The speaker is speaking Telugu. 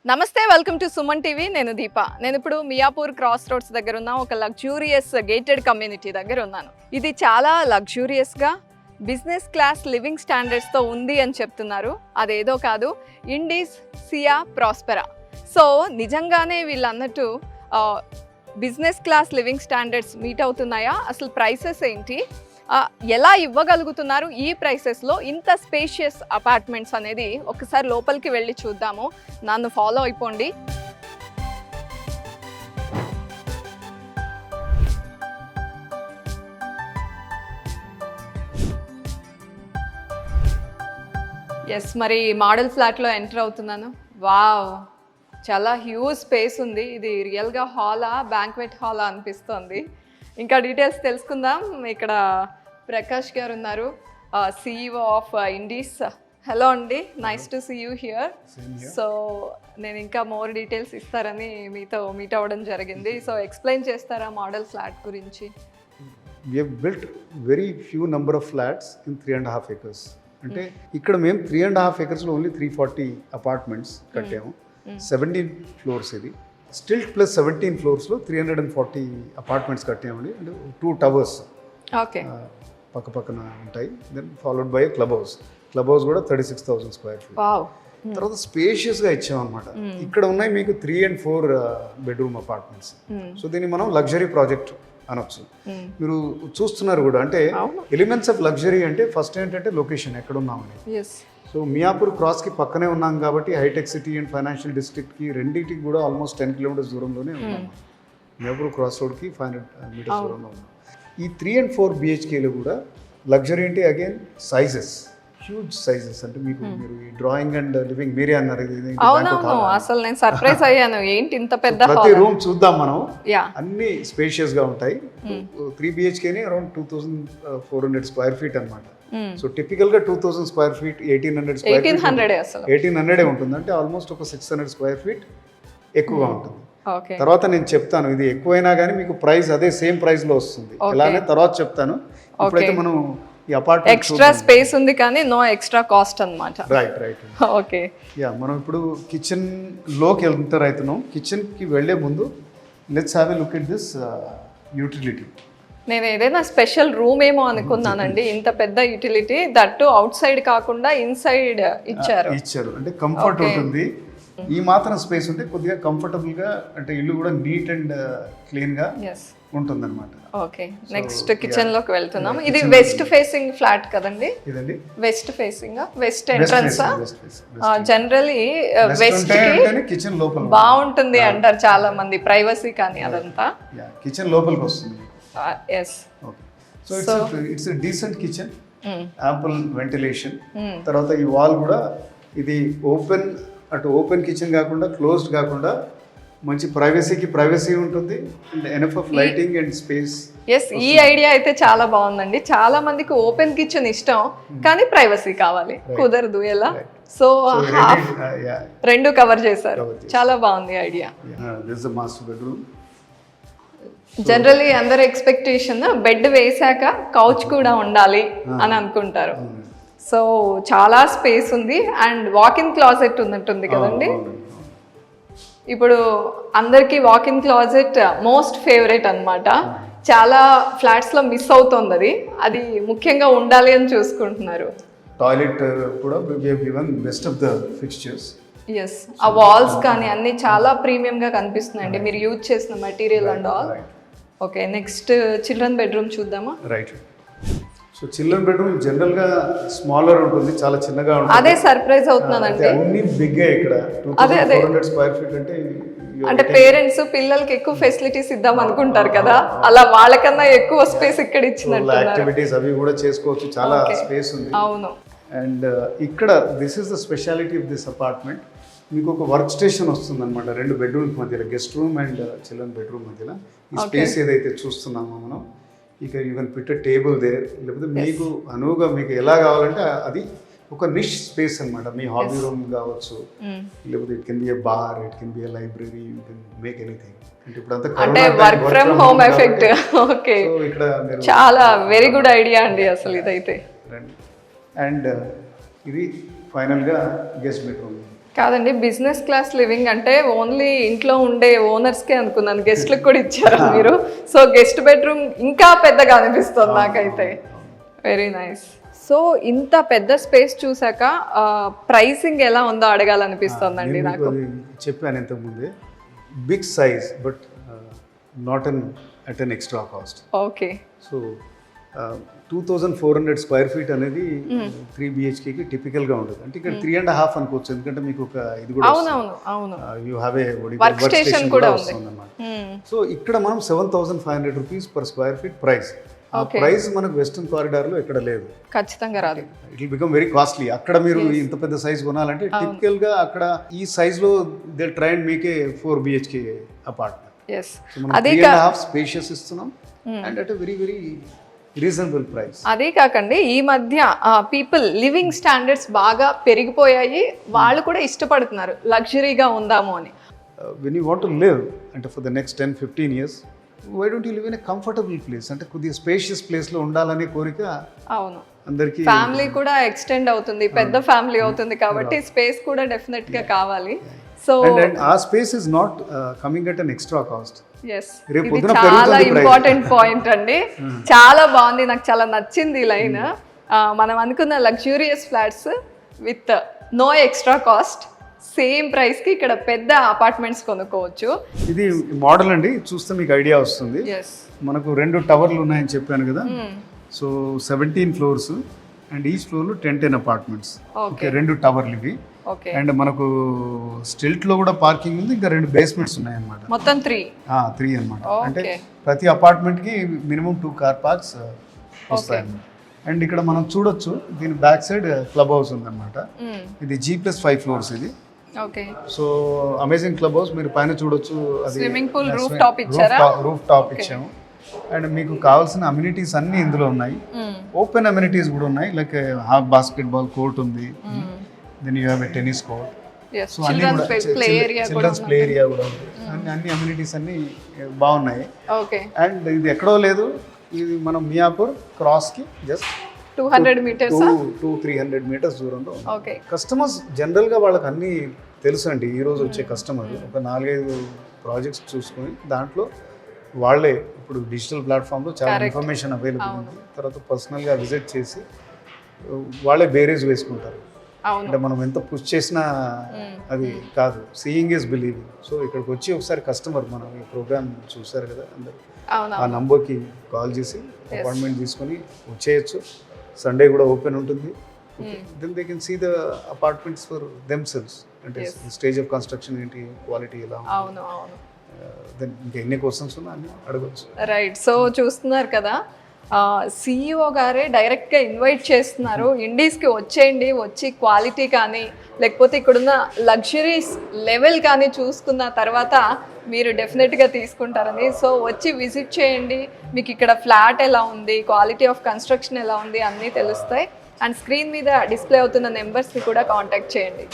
నమస్తే, వెల్కమ్ టు సుమన్ టీవీ. నేను దీప. నేను ఇప్పుడు మియాపూర్ క్రాస్ రోడ్స్ దగ్గర ఉన్న ఒక లగ్జూరియస్ గేటెడ్ కమ్యూనిటీ దగ్గర ఉన్నాను. ఇది చాలా లగ్జూరియస్గా బిజినెస్ క్లాస్ లివింగ్ స్టాండర్డ్స్తో ఉంది అని చెప్తున్నారు. అదేదో కాదు, ఇండీస్ సియా ప్రాస్పెరా. సో నిజంగానే వీళ్ళు అన్నట్టు business class living standards meet అవుతున్నాయా? అసలు ప్రైసెస్ ఏంటి, ఎలా ఇవ్వగలుగుతున్నారు ఈ ప్రైసెస్లో ఇంత స్పేషియస్ అపార్ట్మెంట్స్ అనేది ఒకసారి లోపలికి వెళ్ళి చూద్దాము. నన్ను ఫాలో అయిపోండి. ఎస్, మరి మోడల్ ఫ్లాట్లో ఎంటర్ అవుతున్నాను. వావ్, చాలా హ్యూజ్ స్పేస్ ఉంది. ఇది రియల్గా హాలా, బ్యాంక్వెట్ హాలా అనిపిస్తుంది. ఇంకా డీటెయిల్స్ తెలుసుకుందాం. ఇక్కడ ప్రకాష్ గారు ఉన్నారు, CEO ఆఫ్ ఇండీస్. హలో అండి, nice to see you here. So నేను ఇంకా మోర్ డీటెయిల్స్ ఇస్తారని మీతో మీట్ అవ్వడం జరిగింది. సో ఎక్స్ప్లెయిన్ చేస్తారా మోడల్ ఫ్లాట్ గురించి? We have built very few number of flats in 3.5 acres. అంటే ఇక్కడ మేము 3.5 acresలో ఓన్లీ 340 అపార్ట్మెంట్స్ కట్టాము. 17 ఫ్లోర్స్ ఇది. స్టిల్ ప్లస్ 17 ఫ్లోర్స్లో 340 అపార్ట్మెంట్స్ కట్టామండి. అంటే 2 టవర్స్ ఓకే పక్క పక్కన ఉంటాయి. Then followed by club house. Club house కూడా 36,000 స్క్వేర్ ఫీట్. తర్వాత స్పేషియస్గా ఇచ్చామన్నమాట. ఇక్కడ ఉన్నాయి మీకు 3 and 4 బెడ్రూమ్ అపార్ట్మెంట్స్. సో దీన్ని మనం లగ్జరీ ప్రాజెక్ట్ అనొచ్చు. మీరు చూస్తున్నారు కూడా, అంటే ఎలిమెంట్స్ ఆఫ్ లగ్జరీ అంటే ఫస్ట్ ఏంటంటే లొకేషన్, ఎక్కడ ఉన్నామని. సో మియాపూర్ క్రాస్కి పక్కనే ఉన్నాం కాబట్టి హైటెక్ సిటీ అండ్ ఫైనాన్షియల్ డిస్ట్రిక్ట్కి రెండింటికి కూడా ఆల్మోస్ట్ 10 kilometers దూరంలోనే ఉన్నాం. మియాపూర్ క్రాస్ రోడ్కి 500 meters దూరంలో ఉన్నాం. ఈ 3 and 4 BHKలో కూడా లగ్జరీ అంటే అగైన్ సైజెస్, హ్యూజ్ సైజెస్. అంటే మీకు మీరు ఈ డ్రాయింగ్ అండ్ లివింగ్ మీరే అన్నారు. అసలు నేను సర్ప్రైజ్ అయ్యాను, ఏంటి ఇంత పెద్ద. ప్రతి రూమ్ చూద్దాం మనం, అన్ని స్పేషియస్ గా ఉంటాయి. 3 BHKని అరౌండ్ 2,400 స్క్వేర్ ఫీట్ అనమాట. సో టిపికల్ గా 2,000 స్క్వేర్ ఫీట్ 1,800 స్క్వేర్ ఫీట్ 1,800 ఉంటుంది. అంటే ఆల్మోస్ట్ ఒక 600 స్క్వేర్ ఫీట్ ఎక్కువగా ఉంటుంది. తర్వాత నేను చెప్తాను, ఇది ఎక్కువైనా కానీ మీకు ప్రైస్ అదే సేమ్ ప్రైస్ లో వస్తుంది. అలానే తర్వాత చెప్తాను. ఇప్పుడైతే మనం ఈ అపార్ట్మెంట్ ఎక్స్ట్రా స్పేస్ ఉంది కానీ నో ఎక్స్ట్రా కాస్ట్ అన్నమాట. రైట్. ఓకే, మనం ఇప్పుడు కిచెన్ లోకి ఎంటర్ అవుతున్నాం. కిచెన్ కి వెళ్లే ముందు let's have a look at this utility. నేను ఏదైనా స్పెషల్ రూమ్ ఏమో అనుకున్నానండి, ఇంత పెద్ద యూటిలిటీ, దట్టు అవుట్ సైడ్ కాకుండా ఇన్సైడ్ ఇచ్చారు. అంటే కంఫర్ట్ ఉంటుంది. ఈ మాత్రం స్పేస్ ఉంటే కొద్దిగా కంఫర్టబుల్ గా, అంటే ఇల్లు కూడా నీట్ అండ్ క్లీన్ గా ఉంటుందన్నమాట. ఓకే, నెక్స్ట్ కిచెన్ లోకి వెళ్తున్నాం. ఇది వెస్ట్ ఫేసింగ్ ఫ్లాట్ కదండి? ఇదండి west facing, west entrance. Generally west కి కిచెన్ లోపల బాగుంటుంది అంటారు చాలా మంది, ప్రైవసీ కానీ అదంతా. కిచెన్ లోపలికి వస్తుంది. Yes, so it's decent kitchen, ample ventilation. తర్వాత ఈ వాల్ కూడా ఇది ఓపెన్, అటు ఓపెన్ కిచెన్ కాకుండా క్లోజ్డ్ కాకుండా మంచి ప్రైవసీ ఉంటుంది. And enough of lighting and space. Yes, ఈ ఐడియా అయితే చాలా బాగుందండి. చాలా మందికి ఓపెన్ కిచెన్ ఇష్టం కానీ ప్రైవసీ కావాలి, కుదరదు. ఎలా? సో రెండు కవర్ చేశారు, చాలా బాగుంది idea. This the master bedroom. Generally అందరి ఎక్స్పెక్టేషన్ బెడ్ వేసాక కౌచ్ కూడా ఉండాలి అని అనుకుంటారు. సో చాలా స్పేస్ ఉంది అండ్ వాక్-ఇన్ క్లాజెట్ ఉన్నట్టుంది కదండి. ఇప్పుడు అందరికీ వాక్-ఇన్ క్లాజెట్ మోస్ట్ ఫేవరెట్ అన్నమాట. చాలా ఫ్లాట్స్లో మిస్ అవుతుంది అది ముఖ్యంగా ఉండాలి అని చూసుకుంటున్నారు. టాయిలెట్ కూడా we have given best of the fixtures. Yes, ఆ వాల్స్ కానీ అన్ని చాలా ప్రీమియంగా కనిపిస్తున్నాయండి, మీరు యూజ్ చేసిన material and all. Okay, next children bedroom చూద్దామా? Right. So children bedroom general గా స్మాలర్ ఉంటుంది, చాలా చిన్నగా ఉంటుంది. అదే సర్ప్రైజ్ అవుతున్నానండి, అన్ని బిగ్ ఇక్కడ 2,400 స్క్వేర్ ఫీట్. అంటే పేరెంట్స్ పిల్లలకి ఎక్కువ ఫెసిలిటీస్ ఇద్దాం అనుకుంటారు కదా, అలా వాళ్ళకన్నా ఎక్కువ స్పేస్ ఇక్కడ ఇచ్చినట్టు. యాక్టివిటీస్ అవి కూడా చేసుకోవచ్చు, చాలా స్పేస్ ఉంది. అవును. అండ్ ఇక్కడ this is the speciality of this apartment. మీకు ఒక వర్క్ స్టేషన్ వస్తుంది అనమాట 2 బెడ్రూమ్స్ మధ్యలో, guest room and children bedroom మధ్యలో. ఈ స్పేస్ ఏదైతే చూస్తున్నామో మనం, ఇక you can put a table there. లేకపోతే మీకు అనువుగా మీకు ఎలా కావాలంటే అది ఒక నిష్ స్పేస్ అనమాట. మీ హాబీ రూమ్ కావచ్చు, లేకపోతే it can be a bar, it can be a library, you can make anything. అంటే ఇప్పుడు అంటే work from home effect. Okay, ఇక్కడ చాలా వెరీ గుడ్ ఐడియా అండి అసలు ఇదైతే. అండ్ ఇది ఫైనల్గా గెస్ట్ బెడ్రూమ్. కాదండి, బిజినెస్ క్లాస్ లివింగ్ అంటే ఓన్లీ ఇంట్లో ఉండే ఓనర్స్కే అనుకున్నాను, గెస్ట్లకు కూడా ఇచ్చారు మీరు. సో గెస్ట్ బెడ్రూమ్ ఇంకా పెద్దగా అనిపిస్తుంది నాకైతే. Very nice. సో ఇంత పెద్ద స్పేస్ చూసాక ప్రైసింగ్ ఎలా ఉందో అడగాలనిపిస్తుందండి నేను నాకు. అది చెప్పాను ఇంతకుముందే, big size but not at an extra cost. Okay. So 2400 square feet అనేది 3 బిహెచ్కేకి టిపికల్గా ఉంటుంది. అంటే ఇక్కడ 3.5 అనుకోవచ్చు, ఎందుకంటే మీకు ఒక ఇది కూడా అవునవును అవును, you have a work station కూడా వస్తుంది అన్నమాట. సో ఇక్కడ మనం 7500 rupees per square feet price. ఆ ప్రైస్ మనకు వెస్టర్న్ కారిడార్ లో ఎక్కడ లేదు, ఖచ్చితంగా రాదు. It will become very costly. అక్కడ మీరు ఇంత పెద్ద సైజ్ కొనాలంటే టిపికల్ గా అక్కడ ఈ సైజ్ లో they try and make a 4 BHK apartment. అదే 3.5 స్పేషియస్ ఇస్తున్నాం and at very very reasonable price. అదే కాకండి, ఈ మధ్య పీపుల్ లివింగ్ స్టాండర్డ్స్ బాగా పెరిగిపోయాయి, వాళ్ళు కూడా ఇష్టపడుతున్నారు లగ్జరీగా ఉందాము అని. When you want to live అంటే for the next 10-15 years, why don't you live in a comfortable place, అంటే కొద్దిగా స్పేషియస్ ప్లేస్ లో ఉండాలనే కోరిక అవును. అందరికి. ఫ్యామిలీ కూడా ఎక్స్టెండ్ అవుతుంది, పెద్ద ఫ్యామిలీ అవుతుంది కాబట్టి స్పేస్ కూడా డెఫినెట్ గా కావాలి. సో ఆ space is not coming at an extra cost. ఇది చాలా ఇంపార్టెంట్ పాయింట్ అండి. చాలా బాగుంది, నాకు చాలా నచ్చింది ఈ లైన్. మనం అనుకున్న luxurious flats with no extra cost, same price కి ఇక్కడ పెద్ద అపార్ట్మెంట్స్ కొనుక్కోవచ్చు. ఇది మోడల్ అండి, చూస్తే మీకు ఐడియా వస్తుంది. మనకు 2 టవర్లు ఉన్నాయని చెప్పాను కదా. So 17 floors and each floor లో 10 అపార్ట్మెంట్స్. ఓకే, 2 టవర్లు ఇవి. అండ్ మనకు స్టిల్ట్ లో కూడా పార్కింగ్ ఉంది, ఇంకా 2 basements ఉన్నాయి అన్నమాట. మొత్తం 3 అన్నమాట. అంటే ప్రతి అపార్ట్మెంట్ కి మినిమం 2 కార్ పార్క్స్ వస్తాయి. అండ్ ఇక్కడ మనం చూడొచ్చు, దీని బ్యాక్ సైడ్ క్లబ్ హౌస్ ఉందన్నమాట. ఇది G+5 floors ఇది. సో అమేజింగ్ క్లబ్ హౌస్, మీరు పైన చూడొచ్చు. అది స్విమ్మింగ్ పూల్, రూఫ్ టాప్ ఇచ్చారా? రూఫ్ టాప్ ఇచ్చాము. అండ్ మీకు కావాల్సిన అమ్యూనిటీస్ అన్ని ఇందులో ఉన్నాయి. ఓపెన్ అమ్యూనిటీస్ కూడా ఉన్నాయి, లైక్ హాఫ్ బాస్కెట్బాల్ కోర్ట్ ఉంది, then you have a tennis court. So అన్ని కూడా చిల్డ్రన్స్ ప్లే ఏరియా కూడా ఉంది. అన్ని అమ్యూనిటీస్ అన్ని బాగున్నాయి. అండ్ ఇది ఎక్కడో లేదు, ఇది మనం మియాపూర్ క్రాస్ కి జస్ట్ 200 meters 200-300 meters దూరంలో. కస్టమర్స్ జనరల్ గా వాళ్ళకి అన్ని తెలుసు అండి. ఈ రోజు వచ్చే కస్టమర్ ఒక 4-5 ప్రాజెక్ట్స్ చూసుకొని దాంట్లో వాళ్ళే ఇప్పుడు డిజిటల్ ప్లాట్ఫామ్లో చాలా ఇన్ఫర్మేషన్ అవైలబుల్ ఉంది. తర్వాత పర్సనల్గా విజిట్ చేసి వాళ్ళే బేరేజ్ వేసుకుంటారు. అంటే మనం ఎంత పుష్ చేసినా అది కాదు, సీయింగ్ ఈజ్ బిలీవింగ్. సో ఇక్కడికి వచ్చి ఒకసారి కస్టమర్ మనం ఈ ప్రోగ్రామ్ చూసారు కదా అందరు, ఆ నంబర్కి కాల్ చేసి అపాయింట్మెంట్ తీసుకొని వచ్చేయచ్చు. సండే కూడా ఓపెన్ ఉంటుంది. Then they can see the apartments for themselves. అంటే స్టేజ్ ఆఫ్ కన్స్ట్రక్షన్ ఏంటి, క్వాలిటీ ఎలా ఉంది, దెన్ ఇంకా ఎన్ని క్వశ్చన్స్ ఉన్నా అన్ని అడగచ్చు. రైట్. సో చూస్తున్నారు కదా, సిఇఓ గారే డైరెక్ట్గా ఇన్వైట్ చేస్తున్నారు, ఇండీస్కి వచ్చేయండి, వచ్చి క్వాలిటీ కానీ లేకపోతే ఇక్కడున్న లగ్జరీస్ లెవెల్ కానీ చూసుకున్న తర్వాత మీరు డెఫినెట్గా తీసుకుంటారని. సో వచ్చి విజిట్ చేయండి, మీకు ఇక్కడ ఫ్లాట్ ఎలా ఉంది, క్వాలిటీ ఆఫ్ కన్స్ట్రక్షన్ ఎలా ఉంది అన్నీ తెలుస్తాయి. అండ్ స్క్రీన్ మీద డిస్ప్లే అవుతున్న నెంబర్స్ని కూడా కాంటాక్ట్ చేయండి.